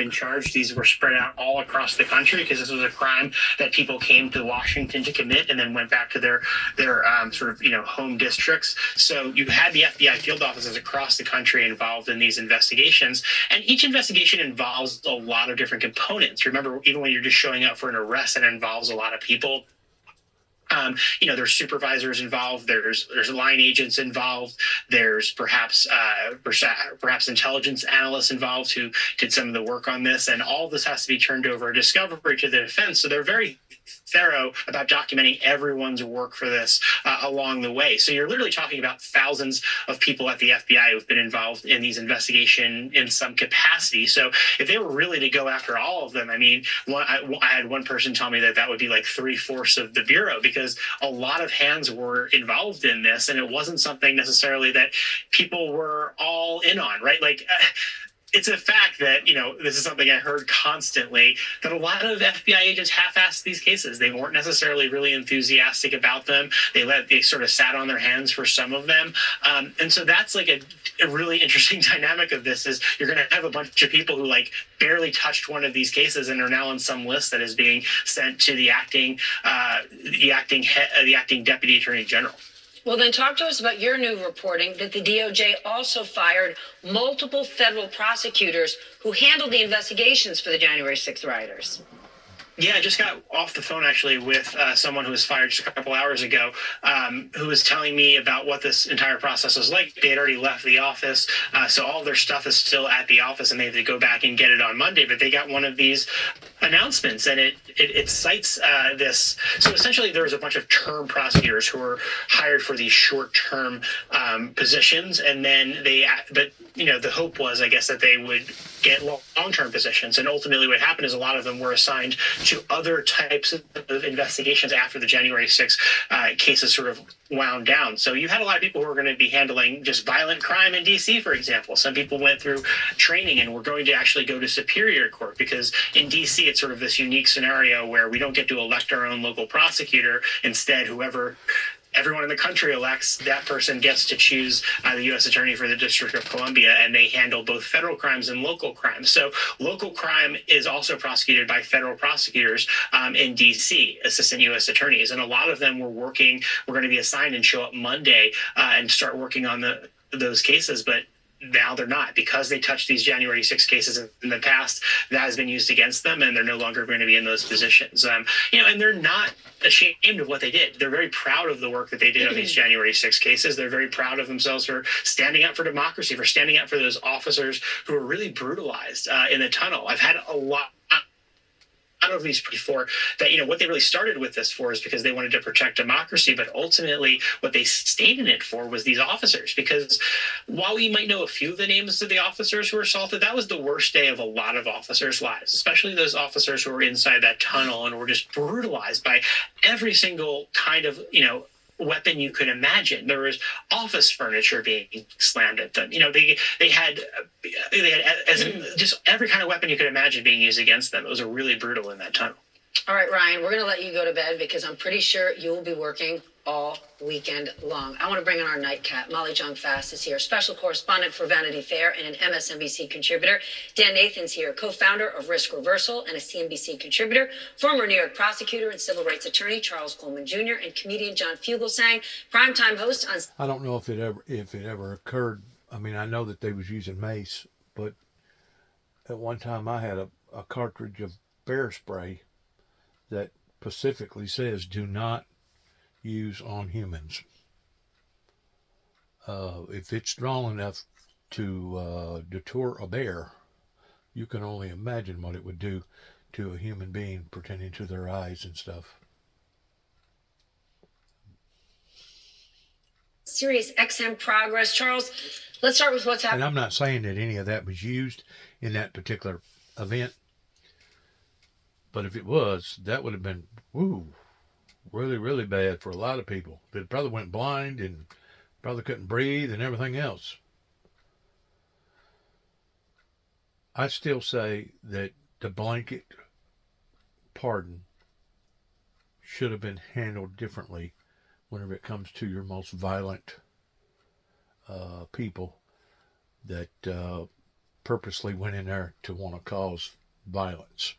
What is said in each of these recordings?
been charged. These were spread out all across the country because this was a crime that people came to Washington to commit and then went back to their sort of home districts. So you had the FBI field offices across the country involved in these investigations, and each investigation involves a lot of different components. Remember, even when you're just showing up for an arrest, it involves a lot of people. There's supervisors involved. There's line agents involved. There's perhaps intelligence analysts involved who did some of the work on this, and all this has to be turned over a discovery to the defense. So they're very thorough about documenting everyone's work for this along the way. So you're literally talking about thousands of people at the FBI who've been involved in these investigations in some capacity. So if they were really to go after all of them, I mean, I had one person tell me that would be like 3/4 of the Bureau, because a lot of hands were involved in this, and it wasn't something necessarily that people were all in on, right? Like, it's a fact that, this is something I heard constantly, that a lot of FBI agents half-assed these cases. They weren't necessarily really enthusiastic about them. They sort of sat on their hands for some of them. And so that's like a really interesting dynamic of this, is you're going to have a bunch of people who like barely touched one of these cases and are now on some list that is being sent to the acting deputy attorney general. Well, then talk to us about your new reporting that the DOJ also fired multiple federal prosecutors who handled the investigations for the January 6th rioters. Yeah, I just got off the phone actually with someone who was fired just a couple hours ago, who was telling me about what this entire process was like. They had already left the office, so all of their stuff is still at the office, and they have to go back and get it on Monday. But they got one of these announcements, and it cites this. So essentially, there was a bunch of term prosecutors who were hired for these short-term positions, and then the hope was, I guess, that they would get long-term positions. And ultimately what happened is a lot of them were assigned to other types of investigations after the January 6th cases sort of wound down. So you had a lot of people who were going to be handling just violent crime in DC, for example. Some people went through training and were going to actually go to Superior Court, because in DC it's sort of this unique scenario where we don't get to elect our own local prosecutor. Instead, everyone in the country elects, that person gets to choose the U.S. Attorney for the District of Columbia, and they handle both federal crimes and local crimes. So local crime is also prosecuted by federal prosecutors in D.C., assistant U.S. attorneys, and a lot of them were going to be assigned and show up Monday and start working on those cases, but now they're not, because they touched these January 6 cases in the past. That has been used against them, and they're no longer going to be in those positions. And they're not ashamed of what they did. They're very proud of the work that they did on these January 6 cases. They're very proud of themselves for standing up for democracy, for standing up for those officers who were really brutalized in the tunnel. I've had a lot of these before that, what they really started with this for is because they wanted to protect democracy, but ultimately what they stayed in it for was these officers. Because while we might know a few of the names of the officers who were assaulted, that was the worst day of a lot of officers' lives, especially those officers who were inside that tunnel and were just brutalized by every single kind of, weapon you could imagine. There was office furniture being slammed at them. They had just every kind of weapon you could imagine being used against them. It was really brutal in that tunnel. All right, Ryan, we're going to let you go to bed because I'm pretty sure you will be working all weekend long. I want to bring in our nightcap. Molly Jong-Fast is here, special correspondent for Vanity Fair and an MSNBC contributor. Dan Nathan's here, co-founder of Risk Reversal and a CNBC contributor. Former New York prosecutor and civil rights attorney Charles Coleman Jr. and comedian John Fugelsang, primetime host on... I don't know if it ever occurred. I mean, I know that they was using mace, but at one time I had a cartridge of bear spray that specifically says do not use on humans. If it's strong enough to deter a bear, you can only imagine what it would do to a human being pertaining to their eyes and stuff. Sirius XM progress. Charles, let's start with what's happening. And I'm not saying that any of that was used in that particular event, but if it was, that would have been, really, really bad for a lot of people. They probably went blind and probably couldn't breathe and everything else. I still say that the blanket pardon should have been handled differently whenever it comes to your most violent people that purposely went in there to want to cause violence.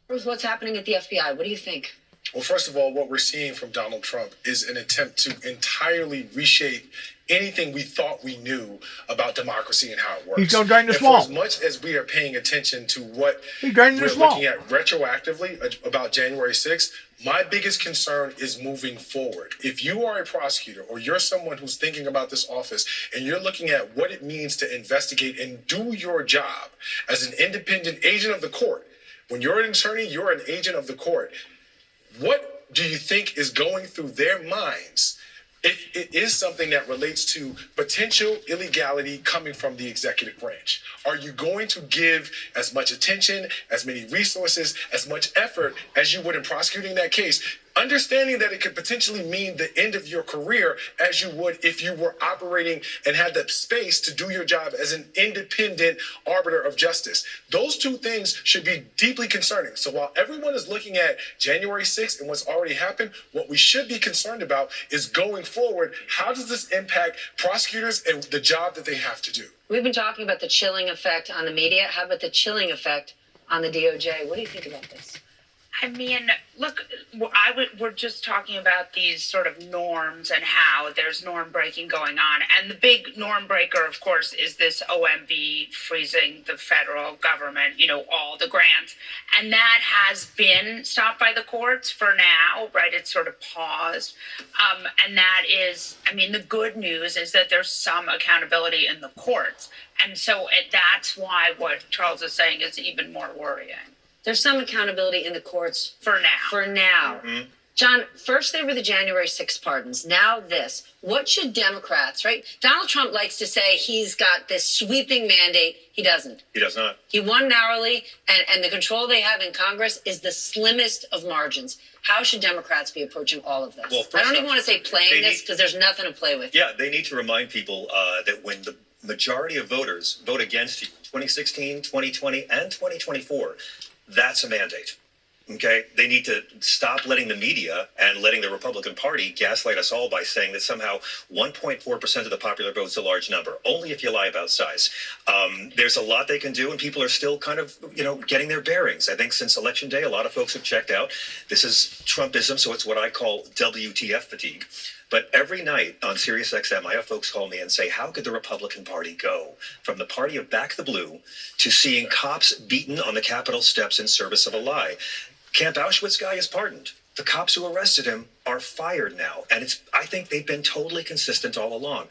Bruce, what's happening at the FBI? What do you think? Well, first of all, what we're seeing from Donald Trump is an attempt to entirely reshape anything we thought we knew about democracy and how it works. He's going to drain the And swamp. for as much as we are paying attention to what He's draining the we're swamp. looking at retroactively about January 6th, my biggest concern is moving forward. If you are a prosecutor or you're someone who's thinking about this office and you're looking at what it means to investigate and do your job as an independent agent of the court, when you're an attorney, you're an agent of the court. What do you think is going through their minds if it is something that relates to potential illegality coming from the executive branch? Are you going to give as much attention, as many resources, as much effort as you would in prosecuting that case, understanding that it could potentially mean the end of your career as you would if you were operating and had the space to do your job as an independent arbiter of justice? Those two things should be deeply concerning. So while everyone is looking at January 6th and what's already happened, what we should be concerned about is going forward, how does this impact prosecutors and the job that they have to do? We've been talking about the chilling effect on the media. How about the chilling effect on the DOJ? What do you think about this? I mean, look, we're just talking about these sort of norms and how there's norm breaking going on. And the big norm breaker, of course, is this OMB freezing the federal government, all the grants. And that has been stopped by the courts for now, right? It's sort of paused. And that is, the good news is that there's some accountability in the courts. And so that's why what Charles is saying is even more worrying. There's some accountability in the courts For now. For now. Mm-hmm. John, first they were the January 6th pardons. Now this. What should Democrats, right? Donald Trump likes to say he's got this sweeping mandate. He doesn't. He does not. He won narrowly, and the control they have in Congress is the slimmest of margins. How should Democrats be approaching all of this? Well, I don't first even off, want to say playing they this need- because there's nothing to play with. Yeah, they need to remind people that when the majority of voters vote against you, 2016, 2020, and 2024, that's a mandate. Okay, they need to stop letting the media and letting the Republican Party gaslight us all by saying that somehow 1.4% of the popular vote is a large number, only if you lie about size. There's a lot they can do, and people are still kind of, getting their bearings. I think since Election Day, a lot of folks have checked out. This is Trumpism, so it's what I call WTF fatigue. But every night on SiriusXM, I have folks call me and say, how could the Republican Party go from the party of Back the Blue to seeing cops beaten on the Capitol steps in service of a lie? Camp Auschwitz guy is pardoned. The cops who arrested him are fired now. And I think they've been totally consistent all along.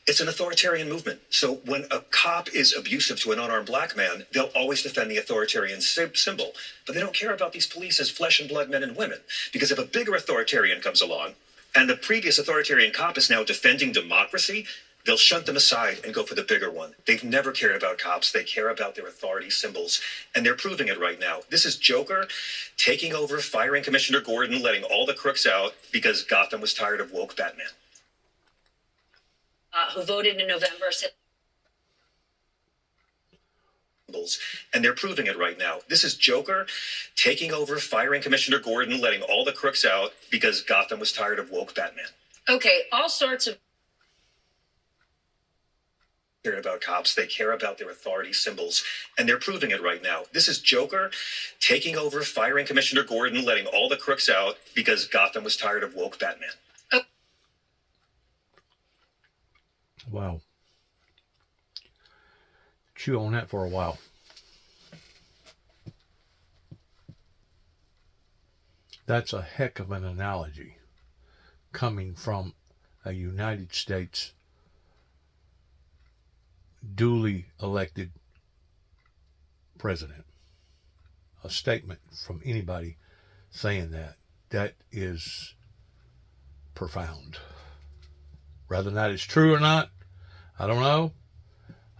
It's an authoritarian movement. So when a cop is abusive to an unarmed black man, they'll always defend the authoritarian symbol. But they don't care about these police as flesh and blood men and women. Because if a bigger authoritarian comes along, and the previous authoritarian cop is now defending democracy, they'll shunt them aside and go for the bigger one. They've never cared about cops. They care about their authority symbols, and they're proving it right now. This is Joker taking over, firing Commissioner Gordon, letting all the crooks out because Gotham was tired of woke Batman. Who voted in November said And they're proving it right now. This is Joker taking over, firing Commissioner Gordon, letting all the crooks out because Gotham was tired of woke Batman. okay, all sorts of Care about cops. They care about their authority symbols, and they're proving it right now. This is Joker taking over, firing Commissioner Gordon, letting all the crooks out because Gotham was tired of woke Batman. Wow. Chew on that for a while. That's a heck of an analogy coming from a United States duly elected president. A statement from anybody saying that is profound. Whether that is true or not, I don't know.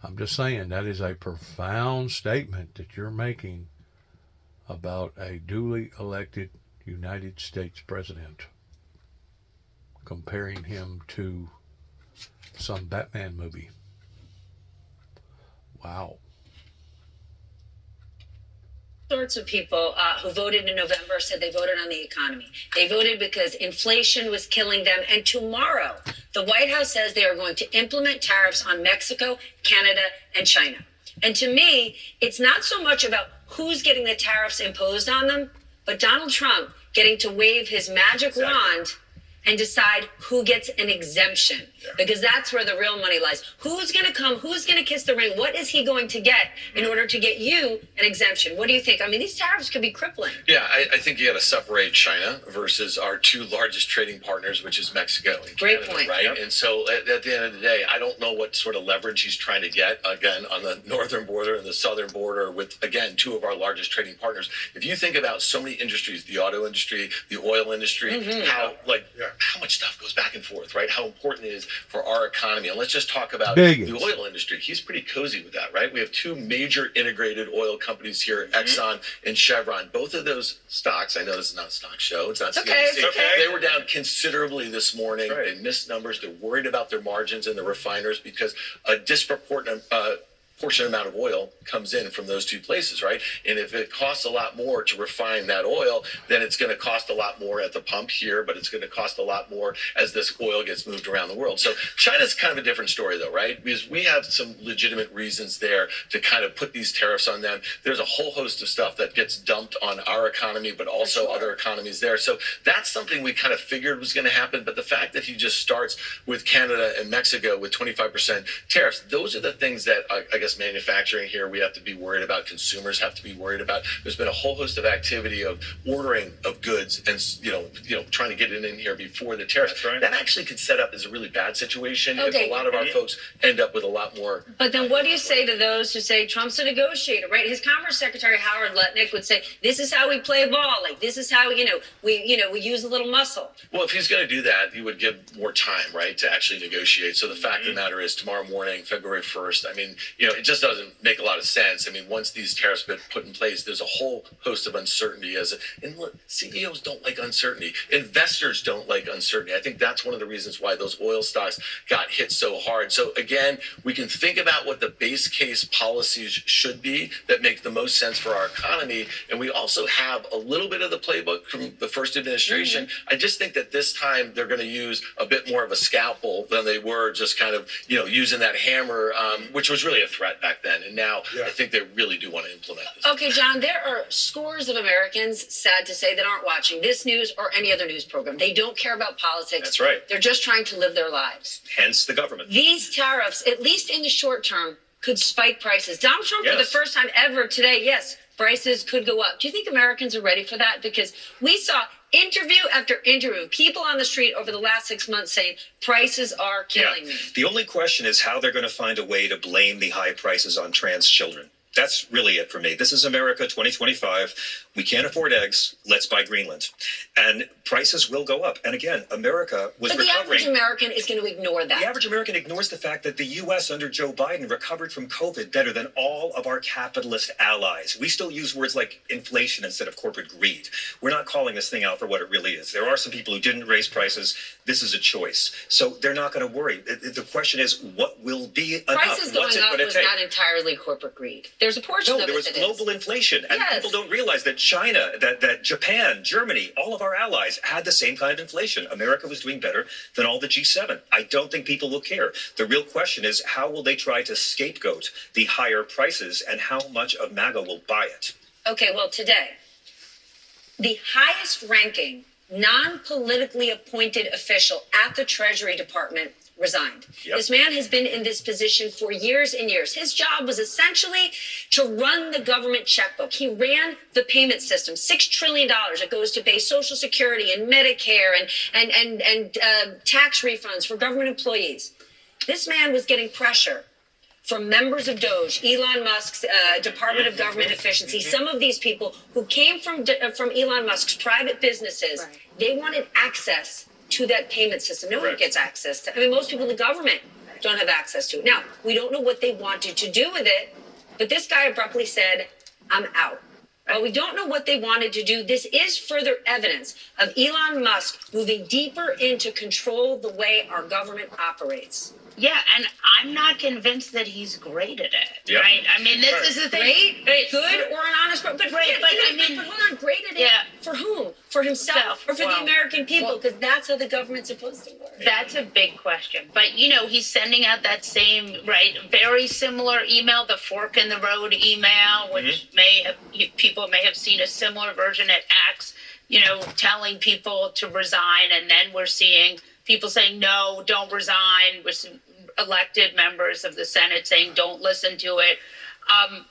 I'm just saying that is a profound statement that you're making about a duly elected United States president, comparing him to some Batman movie. Wow. sorts of people who voted in November said they voted on the economy. They voted because inflation was killing them. And tomorrow, the White House says they are going to implement tariffs on Mexico, Canada, and China. And to me, it's not so much about who's getting the tariffs imposed on them, but Donald Trump getting to wave his magic wand and decide who gets an exemption, because that's where the real money lies. Who's going to come? Who's going to kiss the ring? What is he going to get in order to get you an exemption? What do you think? I mean, these tariffs could be crippling. Yeah, I think you got to separate China versus our two largest trading partners, which is Mexico and Great Canada, point. right? Yep. And so at the end of the day, I don't know what sort of leverage he's trying to get, again, on the northern border and the southern border with, again, two of our largest trading partners. If you think about so many industries, the auto industry, the oil industry, how much stuff goes back and forth, right? How important it is for our economy. And let's just talk about Billions. the oil industry. He's pretty cozy with that, right? We have two major integrated oil companies here, Exxon and Chevron. Both of those stocks, I know this is not a stock show, it's not It's okay, CNBC. it's okay. They were down considerably this morning. Right. They missed numbers. They're worried about their margins in the refiners because a disproportionate portion amount of oil comes in from those two places, right? And if it costs a lot more to refine that oil, then it's going to cost a lot more at the pump here, but it's going to cost a lot more as this oil gets moved around the world. So China's kind of a different story though, right? Because we have some legitimate reasons there to kind of put these tariffs on them. There's a whole host of stuff that gets dumped on our economy, but also other economies there. So that's something we kind of figured was going to happen. But the fact that he just starts with Canada and Mexico with 25% tariffs, those are the things that I guess manufacturing here we have to be worried about, consumers have to be worried about. There's been a whole host of activity of ordering of goods and trying to get it in here before the tariffs. That's right. That actually could set up as a really bad situation Okay. if a lot of our folks end up with a lot more. But then what do you say to those who say Trump's a negotiator, right? His Commerce Secretary Howard Lutnick would say, this is how we play ball. Like, this is how, we use a little muscle. Well, if he's going to do that, he would give more time, right, to actually negotiate. So the fact of the matter is, tomorrow morning, February 1st, I mean, it just doesn't make a lot of sense. I mean, once these tariffs have been put in place, there's a whole host of uncertainty. And look, CEOs don't like uncertainty. Investors don't like uncertainty. I think that's one of the reasons why those oil stocks got hit so hard. So again, we can think about what the base case policies should be that make the most sense for our economy. And we also have a little bit of the playbook from the first administration. I just think that this time they're going to use a bit more of a scalpel than they were just kind of, using that hammer, which was really a threat back then. And now I think they really do want to implement this. Okay, John, there are scores of Americans, sad to say, that aren't watching this news or any other news program. They don't care about politics. That's right. They're just trying to live their lives. Hence the government. These tariffs, at least in the short term, could spike prices. Donald Trump, for the Yes. first time ever today, yes, prices could go up. Do you think Americans are ready for that? Because we saw interview after interview, people on the street over the last 6 months saying prices are killing me. The only question is how they're going to find a way to blame the high prices on trans children. That's really it for me. This is America 2025. We can't afford eggs. Let's buy Greenland. And prices will go up. And again, America was But the recovering. average American is going to ignore that. The average American ignores the fact that the U.S. under Joe Biden recovered from COVID better than all of our capitalist allies. We still use words like inflation instead of corporate greed. We're not calling this thing out for what it really is. There are some people who didn't raise prices. This is a choice. So they're not going to worry. The question is, what will be enough? Prices What's going it up going to was take? not entirely corporate greed. There's a portion No, of there it was that global is. inflation. And Yes. people don't realize that China, that Japan, Germany, all of our allies had the same kind of inflation. America was doing better than all the G7. I don't think people will care. The real question is, how will they try to scapegoat the higher prices and how much of MAGA will buy it? Okay, well, today, the highest ranking, non-politically appointed official at the Treasury Department resigned. Yep. This man has been in this position for years and years. His job was essentially to run the government checkbook. He ran the payment system, $6 trillion. It goes to pay Social Security and Medicare and tax refunds for government employees. This man was getting pressure from members of DOGE, Elon Musk's Department of Government Efficiency, some of these people who came from Elon Musk's private businesses, they wanted access to that payment system. No one gets access to. I mean, most people in the government don't have access to it. Now, we don't know what they wanted to do with it, but this guy abruptly said, I'm out. While we don't know what they wanted to do, this is further evidence of Elon Musk moving deeper in to control the way our government operates. Yeah, and I'm not convinced that he's great at it. Yep. Right? I mean, this is the thing. Great, good, or an honest, but Right, yeah, but you know, I mean- but hold on, great at it. Yeah. For whom? For himself Self. or for the Well, American people? well- Because that's how the government's supposed to work. That's a big question. But, you know, he's sending out that same, right, very similar email, the fork in the road email, which people may have seen a similar version at X, you know, telling people to resign. And then we're seeing people saying, no, don't resign. With some elected members of the Senate saying, don't listen to it.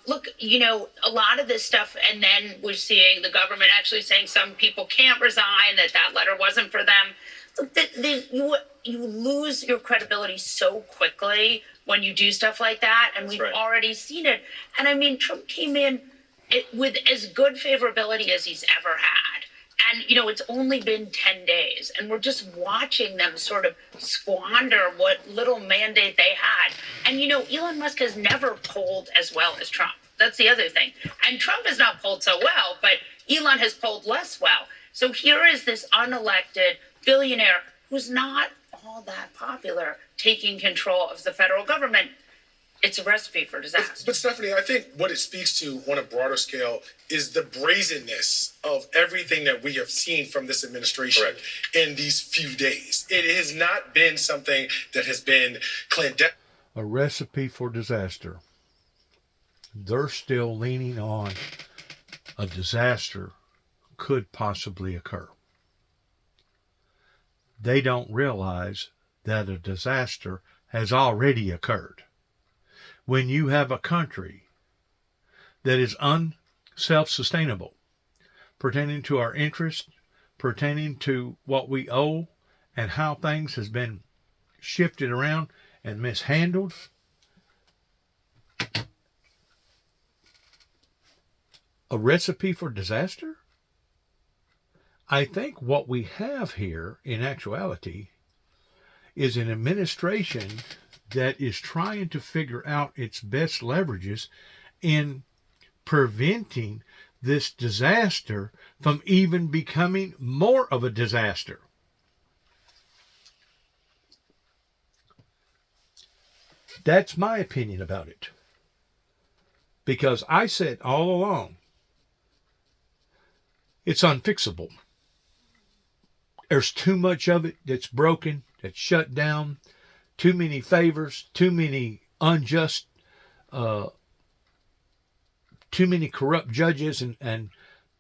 Look, you know, a lot of this stuff, and then we're seeing the government actually saying some people can't resign, that letter wasn't for them. Look, you lose your credibility so quickly when you do stuff like that, and we've right. already seen it. And I mean, Trump came in with as good favorability as he's ever had. And, you know, it's only been 10 days, and we're just watching them sort of squander what little mandate they had. And, you know, Elon Musk has never polled as well as Trump. That's the other thing. And Trump has not polled so well, but Elon has polled less well. So here is this unelected billionaire who's not all that popular taking control of the federal government. It's a recipe for disaster. But Stephanie, I think what it speaks to on a broader scale is the brazenness of everything that we have seen from this administration Correct. in these few days. It has not been something that has been clandestine. A recipe for disaster. They're still leaning on a disaster could possibly occur. They don't realize that a disaster has already occurred. When you have a country that is self-sustainable, pertaining to our interests, pertaining to what we owe, and how things has been shifted around and mishandled, a recipe for disaster? I think what we have here, in actuality, is an administration that is trying to figure out its best leverages in preventing this disaster from even becoming more of a disaster. That's my opinion about it. Because I said all along, it's unfixable. There's too much of it that's broken, that's shut down, too many favors, too many unjust, too many corrupt judges and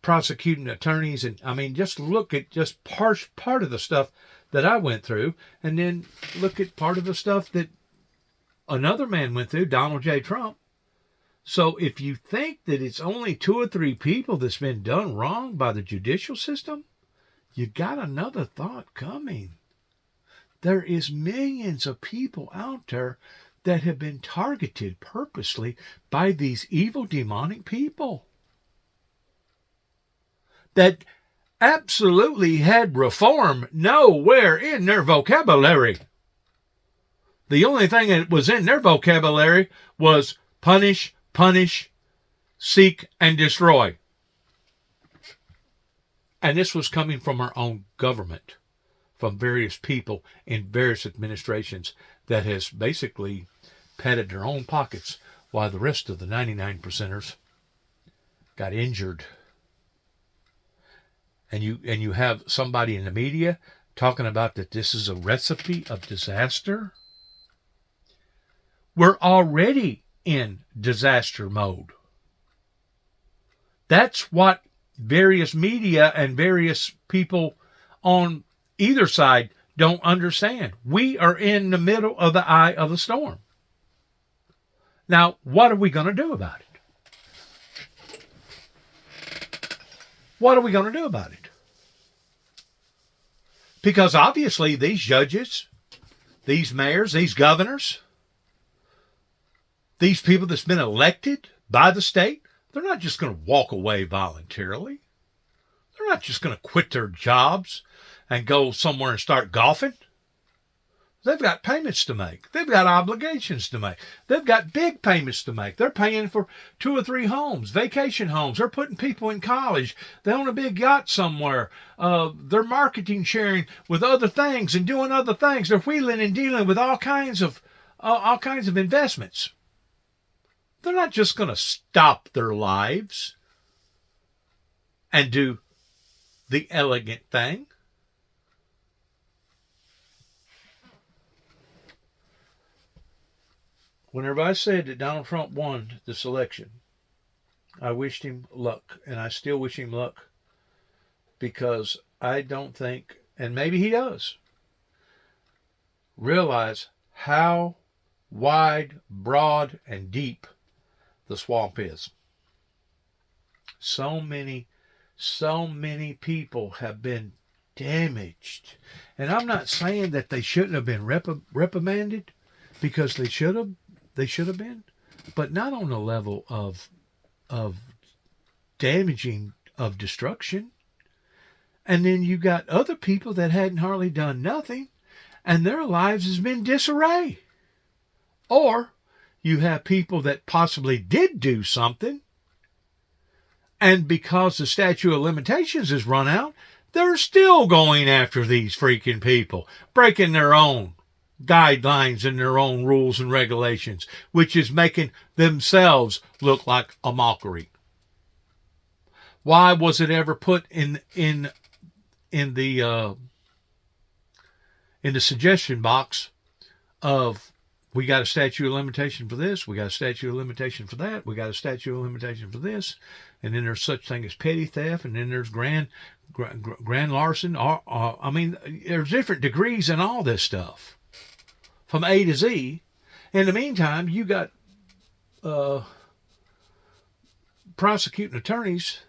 prosecuting attorneys. And I mean, just look at just part of the stuff that I went through, and then look at part of the stuff that another man went through, Donald J. Trump. So if you think that it's only 2 or 3 people that's been done wrong by the judicial system, you got another thought coming. There is millions of people out there that have been targeted purposely by these evil demonic people that absolutely had reform nowhere in their vocabulary. The only thing that was in their vocabulary was punish, seek, and destroy. And this was coming from our own government, from various people in various administrations that has basically patted their own pockets while the rest of the 99%ers got injured. And you have somebody in the media talking about that this is a recipe of disaster. We're already in disaster mode. That's what various media and various people on either side don't understand. We are in the middle of the eye of the storm. Now, what are we going to do about it? What are we going to do about it? Because obviously these judges, these mayors, these governors, these people that's been elected by the state, they're not just going to walk away voluntarily. They're not just going to quit their jobs and go somewhere and start golfing. They've got payments to make. They've got obligations to make. They've got big payments to make. They're paying for 2 or 3 homes, vacation homes. They're putting people in college. They own a big yacht somewhere. They're marketing, sharing with other things and doing other things. They're wheeling and dealing with all kinds of all kinds of investments. They're not just going to stop their lives and do the elegant thing. Whenever I said that Donald Trump won this election, I wished him luck, and I still wish him luck, because I don't think, and maybe he does, realize how wide, broad, and deep the swamp is. So many people have been damaged. And I'm not saying that they shouldn't have been reprimanded, because they should have been, but not on the level of damaging, of destruction. And then you got other people that hadn't hardly done nothing, and their lives has been disarray. Or you have people that possibly did do something, and because the statute of limitations has run out, they're still going after these freaking people, breaking their own guidelines and their own rules and regulations, which is making themselves look like a mockery. Why was it ever put in the suggestion box of, we got a statute of limitation for this, we got a statute of limitation for that, we got a statute of limitation for this, and then there's such thing as petty theft, and then there's grand larceny. I mean, there's different degrees in all this stuff, from A to Z. In the meantime, you got prosecuting attorneys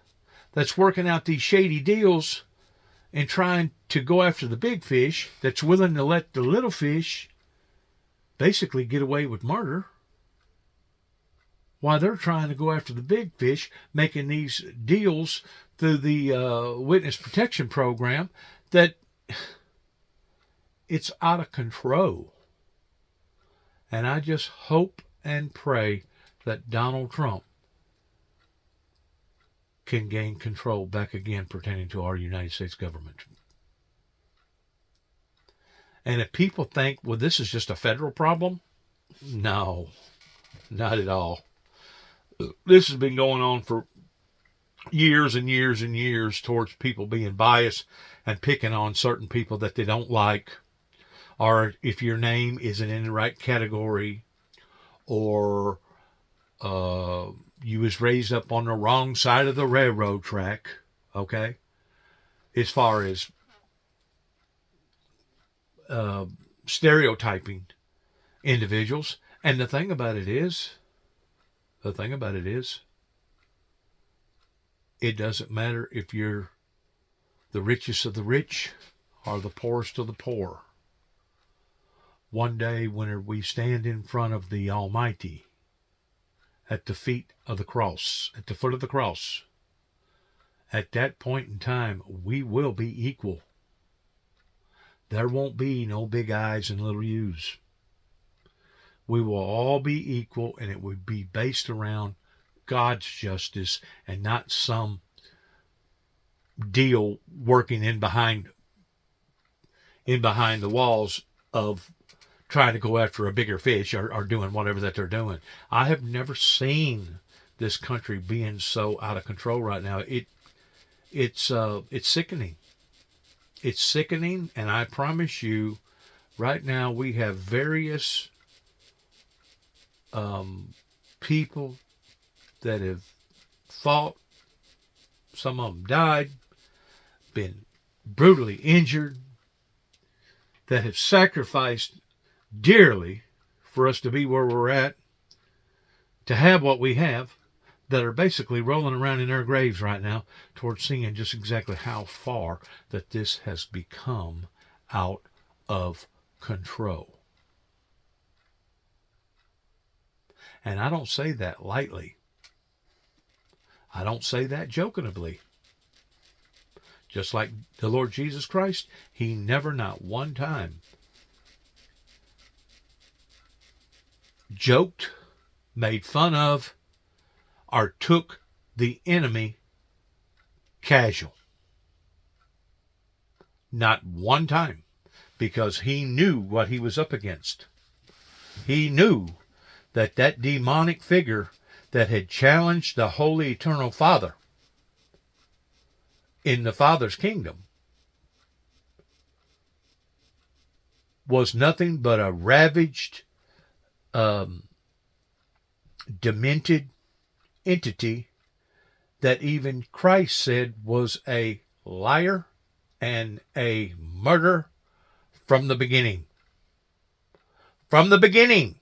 that's working out these shady deals and trying to go after the big fish, that's willing to let the little fish basically get away with murder, while they're trying to go after the big fish, making these deals through the witness protection program, that it's out of control. And I just hope and pray that Donald Trump can gain control back again pertaining to our United States government. And if people think, well, this is just a federal problem, no, not at all. This has been going on for years and years and years, towards people being biased and picking on certain people that they don't like, or if your name isn't in the right category, or you was raised up on the wrong side of the railroad track, okay, as far as stereotyping individuals. And the thing about it is, it doesn't matter if you're the richest of the rich or the poorest of the poor. One day, when we stand in front of the Almighty at the feet of the cross, at the foot of the cross, at that point in time, we will be equal. There won't be no big I's and little U's. We will all be equal, and it would be based around God's justice and not some deal working in behind the walls of trying to go after a bigger fish, or doing whatever that they're doing. I have never seen this country being so out of control right now. It's sickening. It's sickening, and I promise you, right now we have various people that have fought. Some of them died, been brutally injured, that have sacrificed dearly for us to be where we're at, to have what we have, that are basically rolling around in their graves right now, towards seeing just exactly how far that this has become out of control. And I don't say that lightly. I don't say that jokingly. Just like the Lord Jesus Christ, he never, not one time, joked, made fun of, or took the enemy casual. Not one time, because he knew what he was up against. He knew that that demonic figure that had challenged the Holy Eternal Father in the Father's kingdom was nothing but a ravaged, demented entity that even Christ said was a liar and a murderer from the beginning. From the beginning.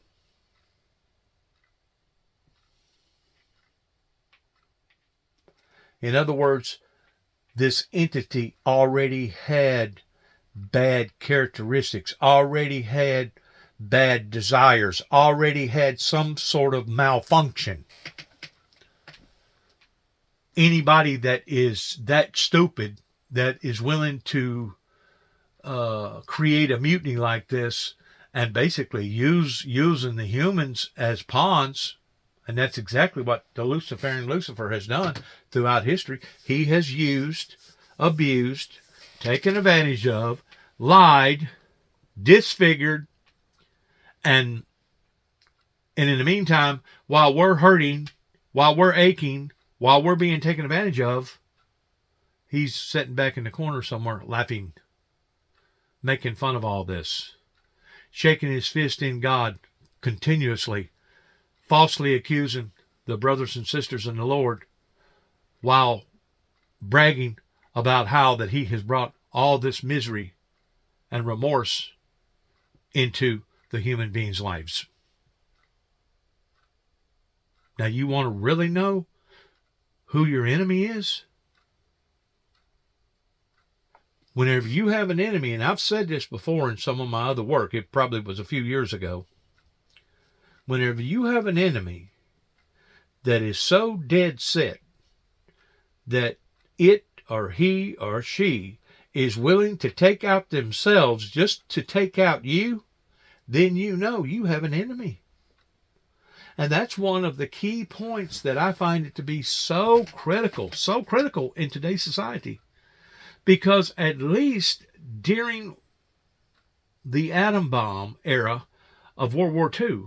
In other words, this entity already had bad characteristics, already had bad desires, already had some sort of malfunction. Anybody that is that stupid, that is willing to create a mutiny like this and basically using the humans as pawns, and that's exactly what the Luciferian Lucifer has done throughout history. He has used, abused, taken advantage of, lied, disfigured, and in the meantime, while we're hurting, while we're aching, while we're being taken advantage of, he's sitting back in the corner somewhere laughing, making fun of all this, shaking his fist in God continuously, falsely accusing the brothers and sisters in the Lord, while bragging about how that he has brought all this misery and remorse into the human beings' lives. Now, you want to really know who your enemy is? Whenever you have an enemy, and I've said this before in some of my other work, it probably was a few years ago. Whenever you have an enemy that is so dead set that it or he or she is willing to take out themselves just to take out you, then you know you have an enemy. And that's one of the key points that I find it to be so critical in today's society. Because at least during the atom bomb era of World War II,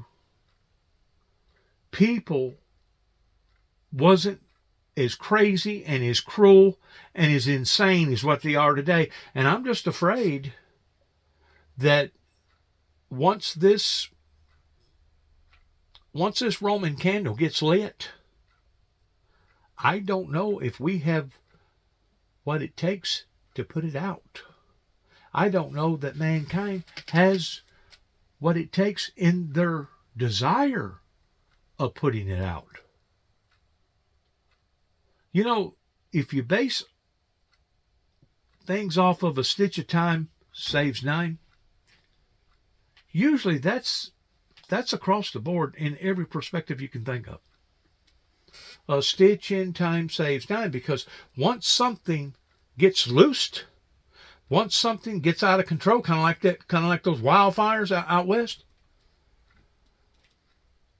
people wasn't as crazy and as cruel and as insane as what they are today. And I'm just afraid that once this Roman candle gets lit, I don't know if we have what it takes to put it out. I don't know that mankind has what it takes in their desire of putting it out. You know, if you base things off of a stitch of time saves 9, usually that's across the board in every perspective you can think of. A stitch in time saves 9, because once something gets loosed, once something gets out of control, kind of like those wildfires out west,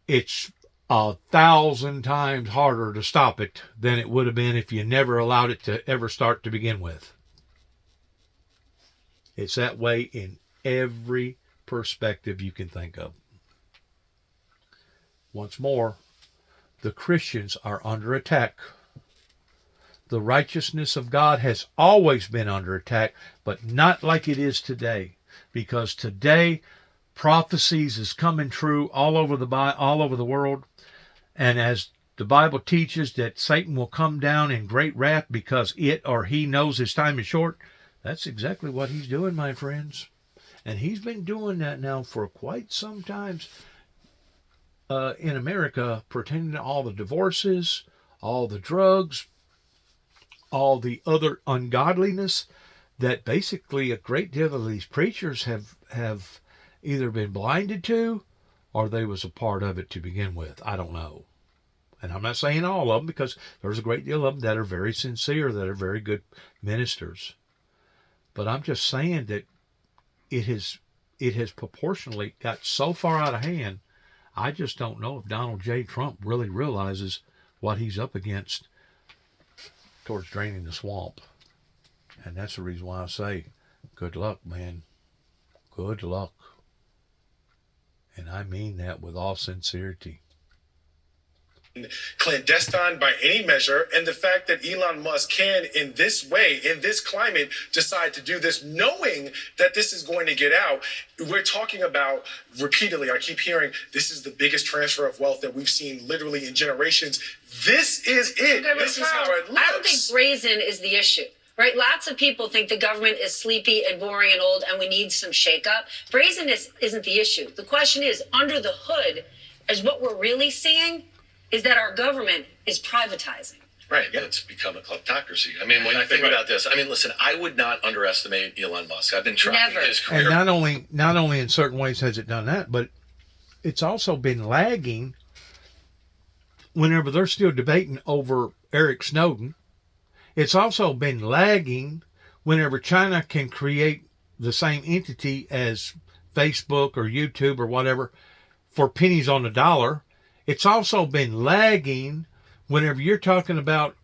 it's 1,000 times harder to stop it than it would have been if you never allowed it to ever start to begin with. It's that way in every perspective you can think of. Once more, the Christians are under attack. The righteousness of God has always been under attack, but not like it is today. Because today, prophecies is coming true all over the world. And as the Bible teaches that Satan will come down in great wrath because it or he knows his time is short, that's exactly what he's doing, my friends. And he's been doing that now for quite some time in America, pertaining to all the divorces, all the drugs, all the other ungodliness that basically a great deal of these preachers have either been blinded to, or they was a part of it to begin with. I don't know. And I'm not saying all of them, because there's a great deal of them that are very sincere, that are very good ministers. But I'm just saying that it has proportionally got so far out of hand. I just don't know if Donald J. Trump really realizes what he's up against towards draining the swamp. And that's the reason why I say, good luck, man. Good luck. And I mean that with all sincerity. Clandestine by any measure, and the fact that Elon Musk can, in this way, in this climate, decide to do this, knowing that this is going to get out. We're talking about repeatedly, I keep hearing this is the biggest transfer of wealth that we've seen literally in generations. This is it. Okay, This is Carl, how it looks. I don't think brazen is the issue. Right? Lots of people think the government is sleepy and boring and old and we need some shakeup. Brazenness isn't the issue. The question is, under the hood, is what we're really seeing is that our government is privatizing. Right. It's become a kleptocracy. I mean, when you think about this, I mean, listen, I would not underestimate Elon Musk. I've been tracking Never. his career. And not only in certain ways has it done that, but it's also been lagging whenever they're still debating over Eric Snowden. It's also been lagging whenever China can create the same entity as Facebook or YouTube or whatever for pennies on the dollar. It's also been lagging whenever you're talking about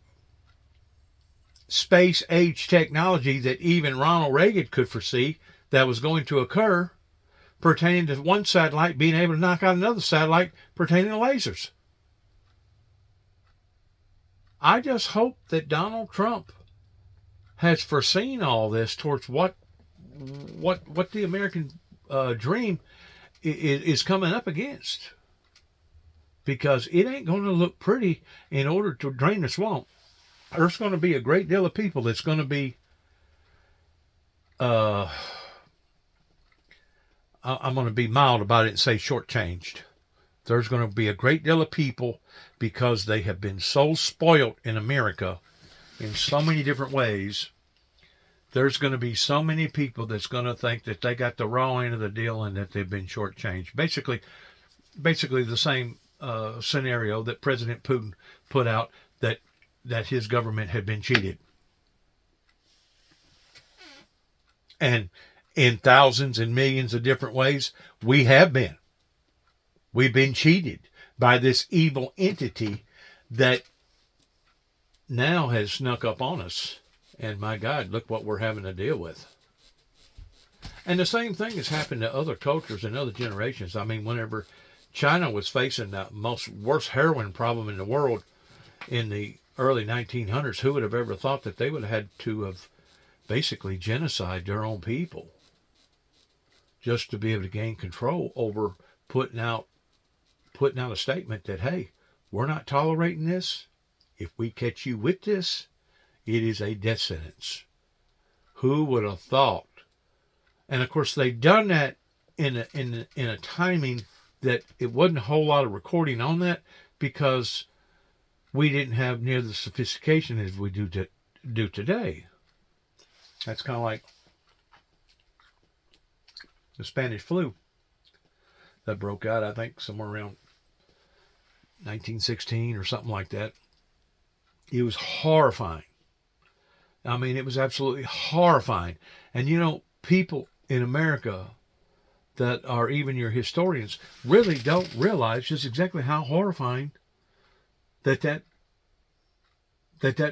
space age technology that even Ronald Reagan could foresee that was going to occur pertaining to one satellite being able to knock out another satellite pertaining to lasers. I just hope that Donald Trump has foreseen all this towards what the American dream is coming up against. Because it ain't going to look pretty in order to drain the swamp. There's going to be a great deal of people that's going to be, I'm going to be mild about it and say shortchanged. There's going to be a great deal of people because they have been so spoiled in America in so many different ways. There's going to be so many people that's going to think that they got the raw end of the deal and that they've been shortchanged. Basically the same scenario that President Putin put out, that his government had been cheated. And in thousands and millions of different ways, we have been. We've been cheated by this evil entity that now has snuck up on us. And my God, look what we're having to deal with. And the same thing has happened to other cultures and other generations. I mean, whenever China was facing the worst heroin problem in the world in the early 1900s, who would have ever thought that they would have had to have basically genocide their own people just to be able to gain control over putting out a statement that, hey, we're not tolerating this. If we catch you with this, it is a death sentence. Who would have thought? And of course, they've done that in a timing that it wasn't a whole lot of recording on that because we didn't have near the sophistication as we do today. That's kind of like the Spanish flu that broke out, I think, somewhere around 1916 or something like that. It was horrifying. I mean, it was absolutely horrifying. And you know, people in America that are even your historians really don't realize just exactly how horrifying that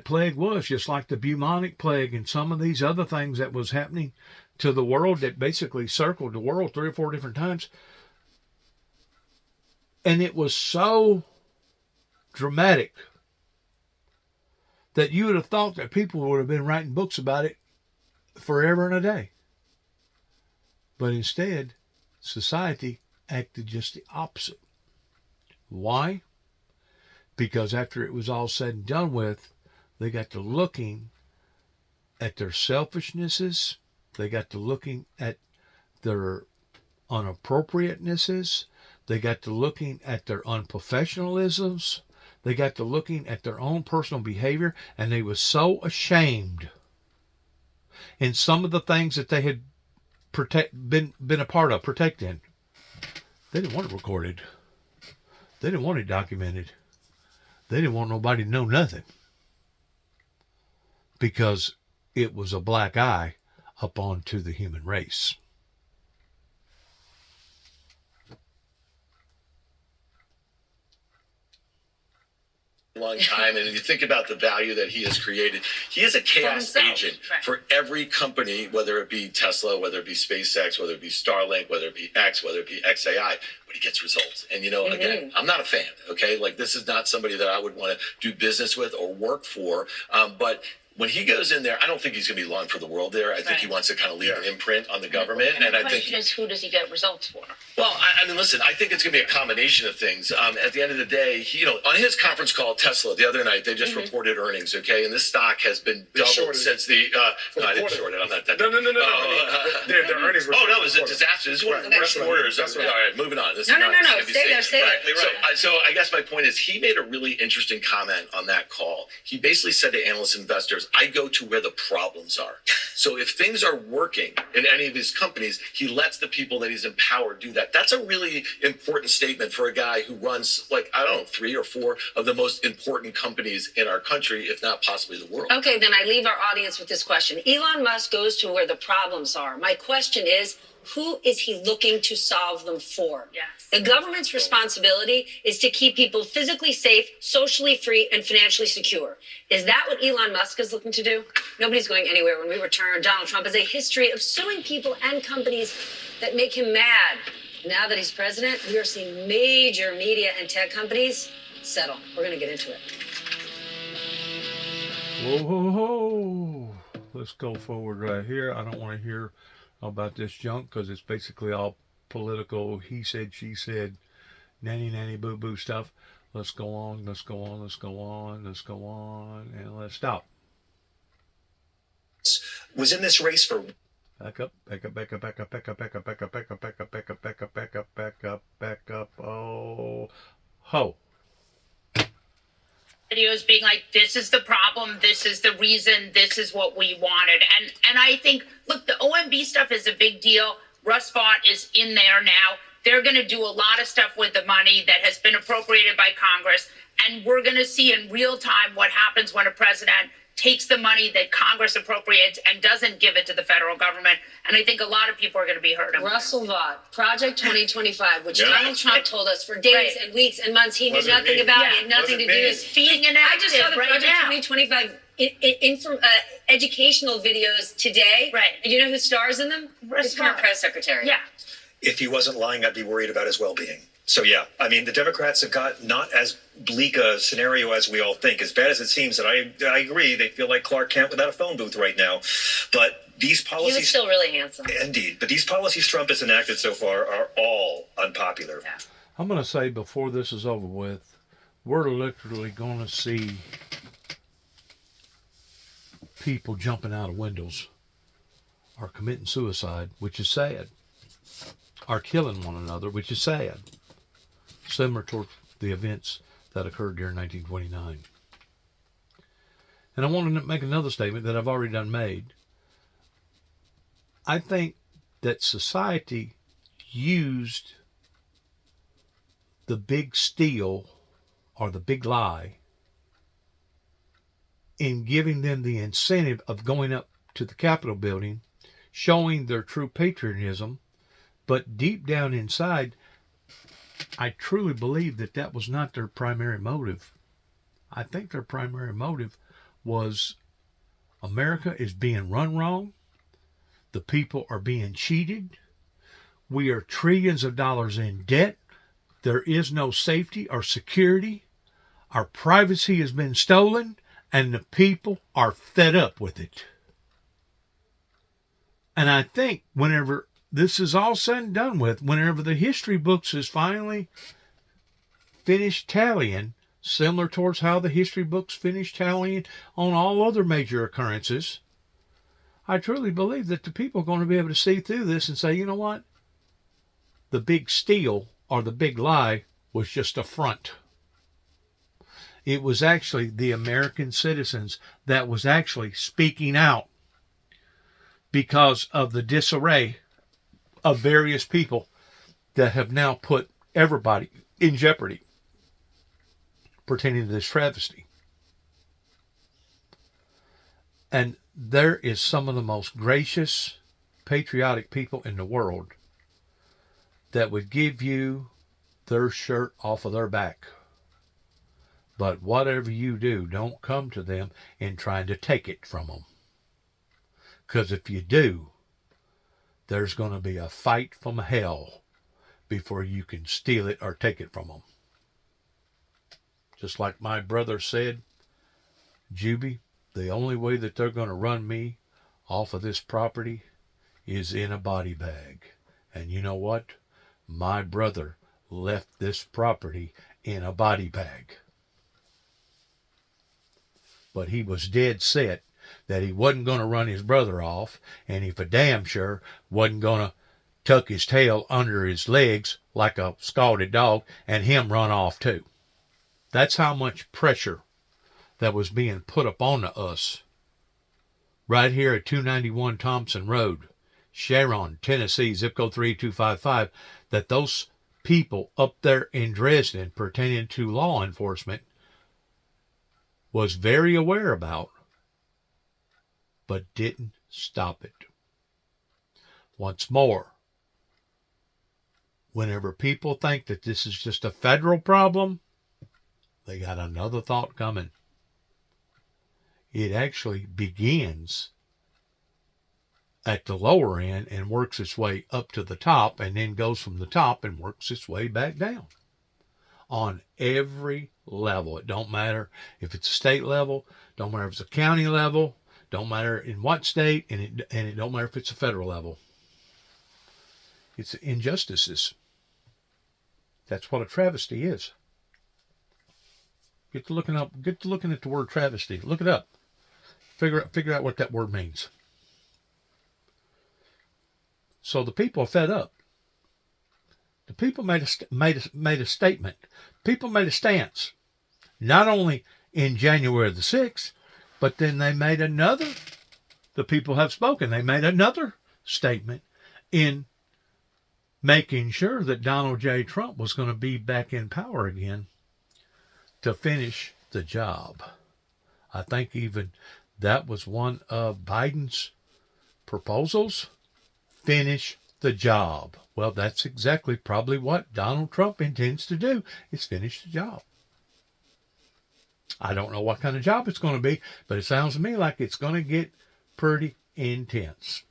plague was, just like the bubonic plague and some of these other things that was happening to the world that basically circled the world 3 or 4 different times. And it was so dramatic that you would have thought that people would have been writing books about it forever and a day. But instead, society acted just the opposite. Why? Because after it was all said and done with, they got to looking at their selfishnesses. They got to looking at their unappropriatenesses. They got to looking at their unprofessionalisms. They got to looking at their own personal behavior, and they were so ashamed in some of the things that they had been a part of, protecting. They didn't want it recorded. They didn't want it documented. They didn't want nobody to know nothing. Because it was a black eye up onto the human race. long time, and if you think about the value that he has created, he is a chaos himself, agent right. for every company, whether it be Tesla, whether it be SpaceX, whether it be Starlink, whether it be X, whether it be XAI, but he gets results. And again, I'm not a fan, okay? Like, this is not somebody that I would want to do business with or work for, but when he goes in there, I don't think he's going to be long for the world there. I think he wants to kind of leave an imprint on the government. And the I think question is, who does he get results for? well, I mean, listen, I think it's going to be a combination of things. At the end of the day, on his conference call, Tesla, the other night, they just reported earnings, okay? And this stock has been doubled shorted since the, no, I didn't short it. I'm not that. No. Their earnings were. Oh, no, it was a disaster. This is one of the worst quarters. That's right. All right, moving on. This No, is not stay there, CNBC. stay there. Right. So I guess my point is he made a really interesting comment on that call. He basically said to analysts and investors, I go to where the problems are. So if things are working in any of his companies, he lets the people that he's empowered do that. That's a really important statement for a guy who runs, like, I don't know, 3 or 4 of the most important companies in our country, if not possibly the world. Okay, then I leave our audience with this question. Elon Musk goes to where the problems are. My question is, who is he looking to solve them for? Yes. The government's responsibility is to keep people physically safe, socially free, and financially secure. Is that what Elon Musk is looking to do? Nobody's going anywhere. When we return, Donald Trump has a history of suing people and companies that make him mad. Now that he's president, we are seeing major media and tech companies settle. We're going to get into it. Whoa, ho, ho. Let's go forward right here. I don't want to hear about this junk because it's basically all political, he said, she said, nanny, boo stuff. Let's go on, and let's stop. Was in this race for Back up. Oh, ho. Videos being like, this is the problem, this is the reason, this is what we wanted. And I think, look, the OMB stuff is a big deal. Russ Vought is in there now. They're going to do a lot of stuff with the money that has been appropriated by Congress. And we're going to see in real time what happens when a president takes the money that Congress appropriates and doesn't give it to the federal government. And I think a lot of people are going to be hurt. Russell Vought, Project 2025, which Donald Trump told us for days and weeks and months he knew Wasn't nothing me. about. Yeah. He had nothing to do Wasn't with being enacted. I just saw the right Project now. 2025 educational videos today. Right. And you know who stars in them? Russ His current Vought. press secretary. Yeah. if he wasn't lying, I'd be worried about his well-being. So yeah, I mean, the Democrats have got not as bleak a scenario as we all think. As bad as it seems, and I agree, they feel like Clark Kent without a phone booth right now. But these He policies, was still really handsome. indeed, but these policies Trump has enacted so far are all unpopular. Yeah. I'm going to say before this is over with, we're literally going to see people jumping out of windows or committing suicide, which is sad, or killing one another, which is sad, similar to the events that occurred during 1929. And I want to make another statement that I've already done made. I think that society used the big steal or the big lie in giving them the incentive of going up to the Capitol building, showing their true patriotism, but deep down inside, I truly believe that that was not their primary motive. I think their primary motive was America is being run wrong, the people are being cheated, we are trillions of dollars in debt, there is no safety or security, our privacy has been stolen, and the people are fed up with it. And I think whenever this is all said and done with, whenever the history books is finally finished tallying, similar towards how the history books finished tallying on all other major occurrences, I truly believe that the people are going to be able to see through this and say, you know what? The big steal or the big lie was just a front. It was actually the American citizens that was actually speaking out because of the disarray of various people that have now put everybody in jeopardy pertaining to this travesty. And there is some of the most gracious, patriotic people in the world that would give you their shirt off of their back. But whatever you do, don't come to them and trying to take it from them. Because if you do, there's going to be a fight from hell before you can steal it or take it from them. Just like my brother said, Juby, the only way that they're going to run me off of this property is in a body bag. And you know what? My brother left this property in a body bag. But he was dead set that he wasn't going to run his brother off, and he for damn sure wasn't going to tuck his tail under his legs like a scalded dog and him run off too. That's how much pressure that was being put upon us right here at 291 Thompson Road, Sharon, Tennessee, zip code 38255, that those people up there in Dresden pertaining to law enforcement was very aware about, but didn't stop it. Once more, whenever people think that this is just a federal problem, they got another thought coming. It actually begins at the lower end and works its way up to the top, and then goes from the top and works its way back down. On every level. It don't matter if it's a state level, don't matter if it's a county level, don't matter in what state, and it don't matter if it's a federal level. It's injustices. That's what a travesty is. Get to looking at the word travesty. Look it up. Figure out what that word means. So the people are fed up. The people made a statement. People made a stance. Not only in January the 6th, but then they made another. The people have spoken. They made another statement in making sure that Donald J. Trump was going to be back in power again to finish the job. I think even that was one of Biden's proposals. Finish the job. Well, that's exactly probably what Donald Trump intends to do, is finish the job. I don't know what kind of job it's going to be, but it sounds to me like it's going to get pretty intense,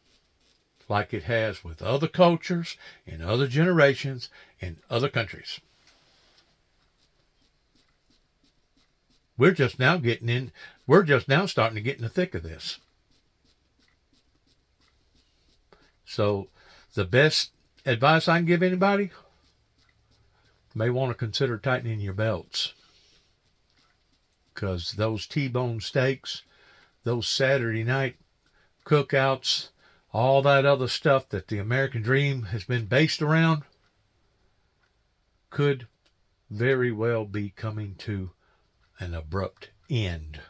like it has with other cultures and other generations and other countries. We're just now starting to get in the thick of this. So the best advice I can give anybody, may want to consider tightening your belts. Because those T-bone steaks, those Saturday night cookouts, all that other stuff that the American dream has been based around, could very well be coming to an abrupt end.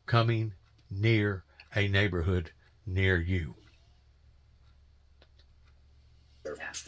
Coming near a neighborhood near you.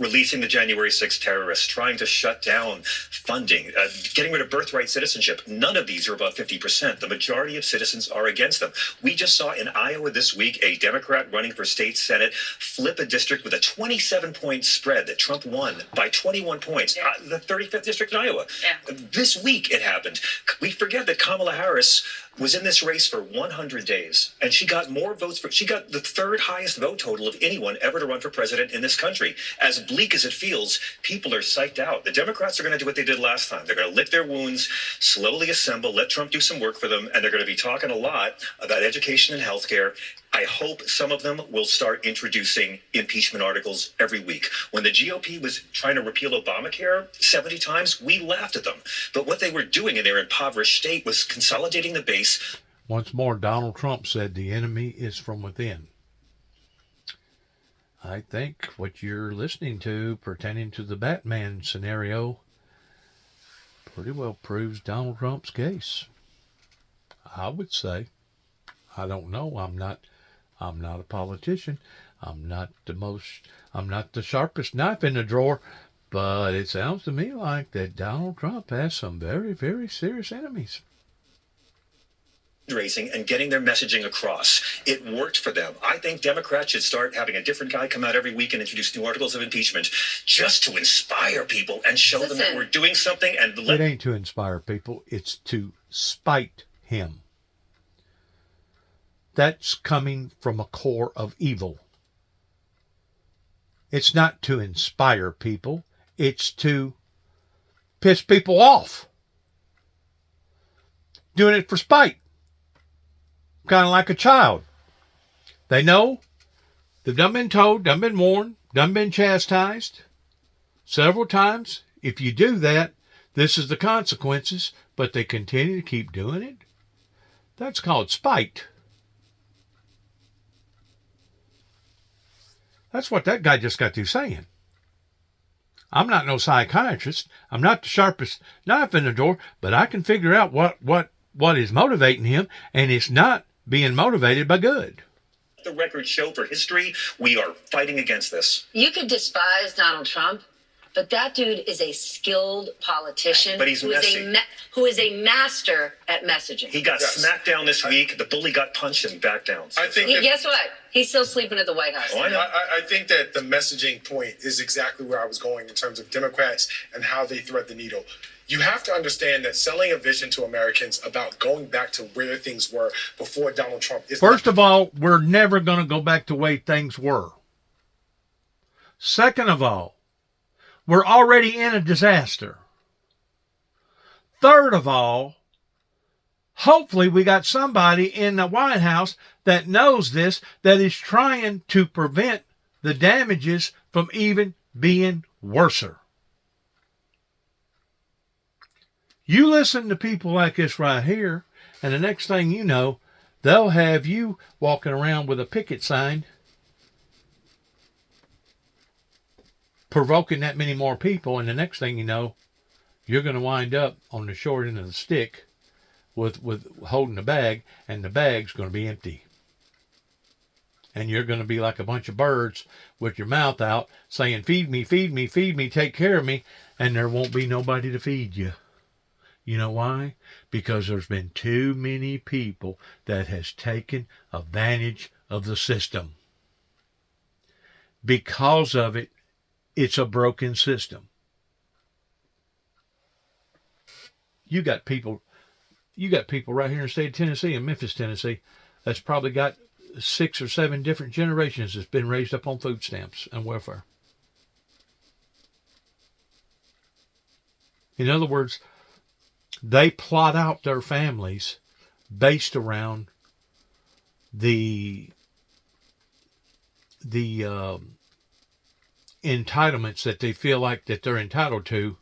Releasing the January 6th terrorists, trying to shut down funding, getting rid of birthright citizenship. None of these are above 50%. The majority of citizens are against them. We just saw in Iowa this week a Democrat running for state senate flip a district with a 27-point spread that Trump won by 21 points. The 35th district in Iowa. Yeah. This week it happened. We forget that Kamala Harris was in this race for 100 days, and she got more votes. She got the third highest vote total of anyone ever to run for president in this country. As bleak as it feels, people are psyched out. The Democrats are going to do what they did last time. They're going to lick their wounds, slowly assemble, let Trump do some work for them, and they're going to be talking a lot about education and healthcare. I hope some of them will start introducing impeachment articles every week. When the GOP was trying to repeal Obamacare 70 times, we laughed at them. But what they were doing in their impoverished state was consolidating the base. Once more, Donald Trump said the enemy is from within. I think what you're listening to pertaining to the Batman scenario pretty well proves Donald Trump's case. I would say. I don't know. I'm not a politician. I'm not the sharpest knife in the drawer, but it sounds to me like that Donald Trump has some very, very serious enemies. fundraising and getting their messaging across. It worked for them. I think Democrats should start having a different guy come out every week and introduce new articles of impeachment just to inspire people and show them that Listen. we're doing something and It ain't to inspire people, it's to spite him. That's coming from a core of evil. It's not to inspire people, it's to piss people off. Doing it for spite. Kind of like a child. They know they've done been told, done been warned, done been chastised several times. If you do that, this is the consequences, but they continue to keep doing it. That's called spite. That's what that guy just got through saying. I'm not no psychiatrist. I'm not the sharpest knife in the door, but I can figure out what is motivating him, and it's not being motivated by good. the record show for history. We are fighting against this. You could despise Donald Trump, but that dude is a skilled politician. But he's messy. Who is a master at messaging. He got smacked down this week. The bully got punched and backed down. I think Guess what? He's still sleeping at the White House. Oh, I know. I think that the messaging point is exactly where I was going in terms of Democrats and how they thread the needle. You have to understand that selling a vision to Americans about going back to where things were before Donald Trump is First of all, we're never going to go back to the way things were. Second of all, we're already in a disaster. Third of all, hopefully we got somebody in the White House that knows this, that is trying to prevent the damages from even being worser. You listen to people like this right here, and the next thing you know, they'll have you walking around with a picket sign, provoking that many more people, and the next thing you know, you're going to wind up on the short end of the stick with holding the bag, and the bag's going to be empty. And you're going to be like a bunch of birds with your mouth out saying, feed me, feed me, feed me, take care of me, and there won't be nobody to feed you. You know why? Because there's been too many people that has taken advantage of the system. Because of it, it's a broken system. You got people right here in the state of Tennessee, in Memphis, Tennessee, that's probably got 6 or 7 different generations that's been raised up on food stamps and welfare. In other words, they plot out their families based around the entitlements that they feel like that they're entitled to.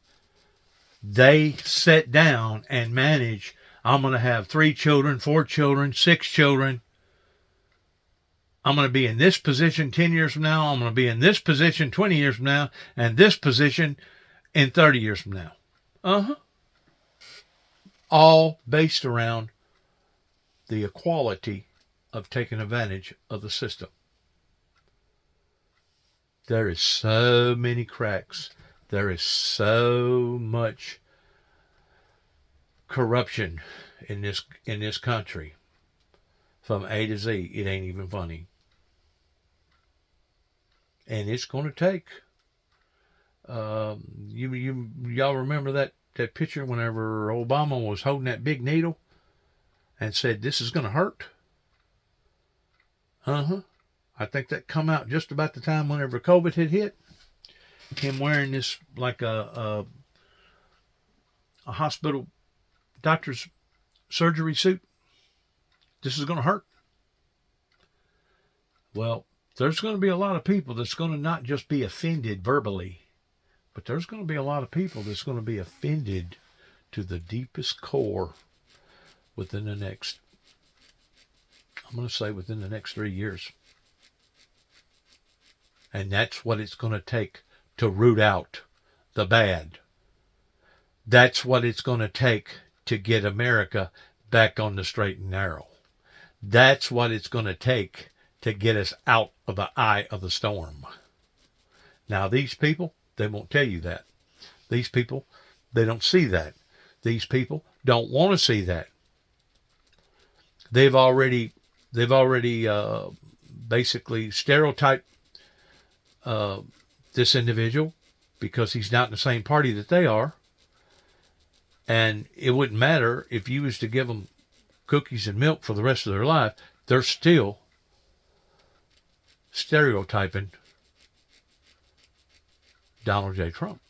They sit down and manage. I'm going to have 3 children, 4 children, 6 children. I'm going to be in this position 10 years from now. I'm going to be in this position 20 years from now, and this position in 30 years from now. All based around the equality of taking advantage of the system. There is so many cracks. There is so much corruption in this country. From A to Z, it ain't even funny. And it's going to take. Y'all remember that picture whenever Obama was holding that big needle and said, "This is going to hurt"? I think that come out just about the time whenever COVID had hit. Him wearing this like a hospital doctor's surgery suit. This is going to hurt. Well, there's going to be a lot of people that's going to not just be offended verbally, but there's going to be a lot of people that's going to be offended to the deepest core within the next 3 years. And that's what it's going to take to root out the bad. That's what it's going to take to get America back on the straight and narrow. That's what it's going to take to get us out of the eye of the storm. Now, these people, they won't tell you that. These people, they don't see that. These people don't want to see that. they've already basically stereotyped this individual because he's not in the same party that they are. And it wouldn't matter if you was to give them cookies and milk for the rest of their life, they're still stereotyping Donald J. Trump.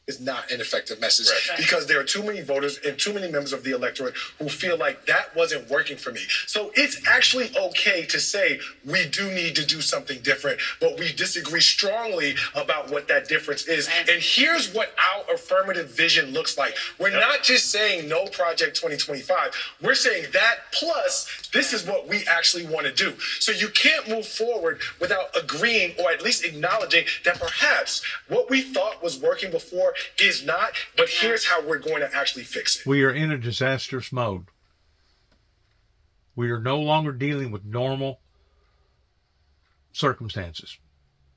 Is not an effective message Right. because there are too many voters and too many members of the electorate who feel like that wasn't working for me. So it's actually okay to say we do need to do something different, but we disagree strongly about what that difference is. And here's what our affirmative vision looks like. We're not just saying no Project 2025. We're saying that plus this is what we actually want to do. So you can't move forward without agreeing or at least acknowledging that perhaps what we thought was working before is not, but here's how we're going to actually fix it. We are in a disastrous mode. We are no longer dealing with normal circumstances.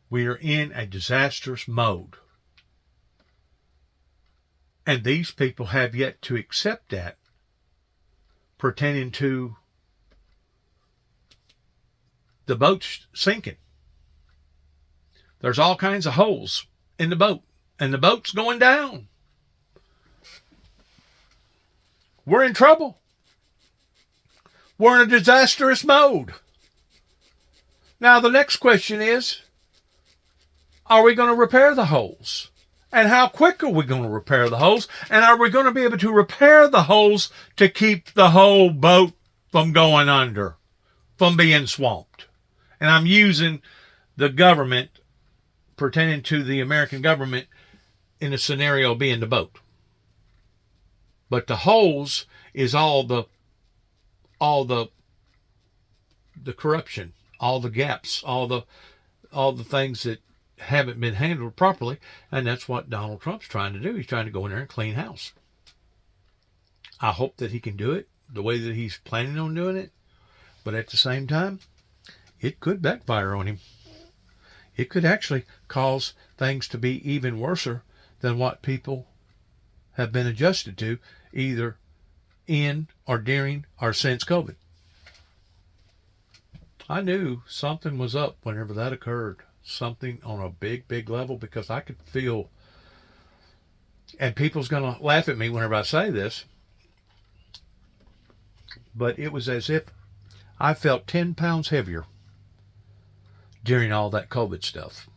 We are in a disastrous mode. And these people have yet to accept that, pertaining to the boat's sinking. There's all kinds of holes in the boat, and the boat's going down. We're in trouble. We're in a disastrous mode. Now, the next question is, are we going to repair the holes? And how quick are we going to repair the holes? And are we going to be able to repair the holes to keep the whole boat from going under, from being swamped? And I'm using the government, pertaining to the American government, in a scenario being the boat. But the holes is all the corruption, all the gaps, all the things that haven't been handled properly, and that's what Donald Trump's trying to do. He's trying to go in there and clean house. I hope that he can do it the way that he's planning on doing it, but at the same time, it could backfire on him. It could actually cause things to be even worse than what people have been adjusted to, either in or during or since COVID. I knew something was up whenever that occurred. Something on a big, big level, because I could feel, and people's going to laugh at me whenever I say this, but it was as if I felt 10 pounds heavier during all that COVID stuff.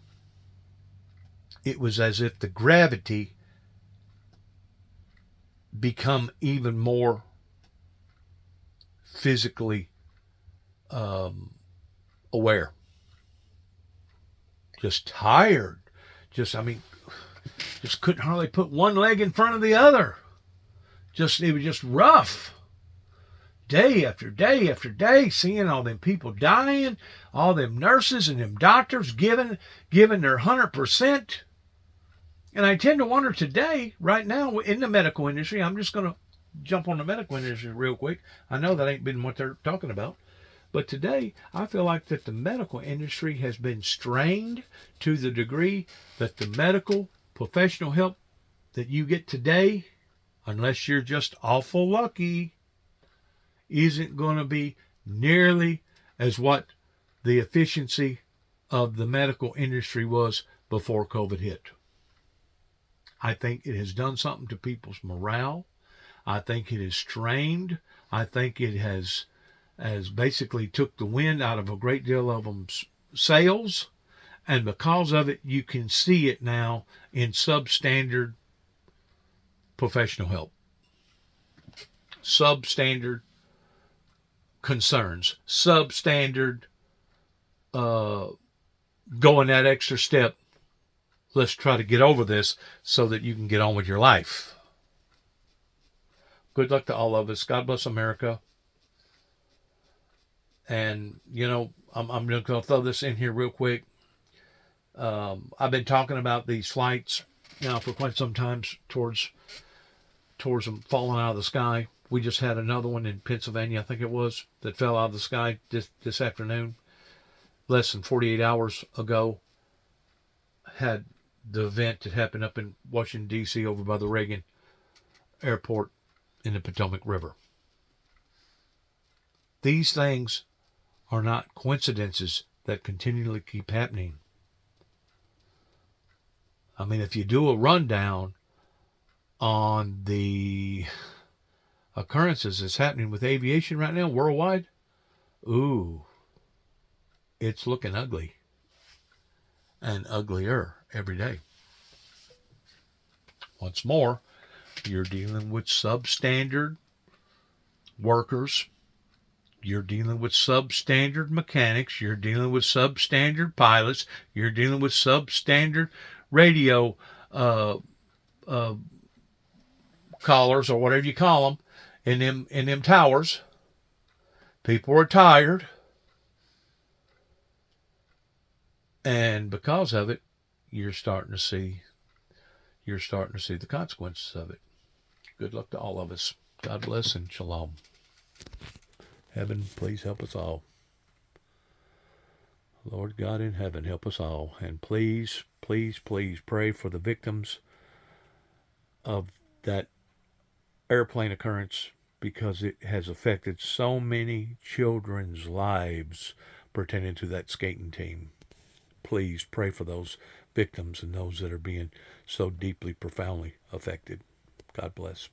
It was as if the gravity become even more physically aware. Just tired. Just couldn't hardly put one leg in front of the other. It was just rough. Day after day after day, seeing all them people dying, all them nurses and them doctors giving their 100%. And I tend to wonder today, right now, in the medical industry, I'm just going to jump on the medical industry real quick. I know that ain't been what they're talking about. But today, I feel like that the medical industry has been strained to the degree that the medical professional help that you get today, unless you're just awful lucky, isn't going to be nearly as what the efficiency of the medical industry was before COVID hit. I think it has done something to people's morale. I think it has strained. I think it has basically took the wind out of a great deal of them's sails. And because of it, you can see it now in substandard professional help. Substandard concerns. Substandard going that extra step. Let's try to get over this so that you can get on with your life. Good luck to all of us. God bless America. And, I'm going to throw this in here real quick. I've been talking about these flights now for quite some time towards them falling out of the sky. We just had another one in Pennsylvania, I think it was, that fell out of the sky this afternoon. Less than 48 hours ago, had the event that happened up in Washington, D.C. over by the Reagan airport in the Potomac River. These things are not coincidences that continually keep happening. I mean, if you do a rundown on the occurrences that's happening with aviation right now worldwide, ooh, it's looking ugly and uglier every day. Once more, you're dealing with substandard workers. You're dealing with substandard mechanics. You're dealing with substandard pilots. You're dealing with substandard radio collars, or whatever you call them, in them towers. People are tired, and because of it, you're starting to see the consequences of it. Good luck to all of us. God bless and shalom. Heaven, please help us all. Lord God in heaven, help us all. And please, please, please pray for the victims of that airplane occurrence, because it has affected so many children's lives pertaining to that skating team. Please pray for those victims and those that are being so deeply, profoundly affected. God bless.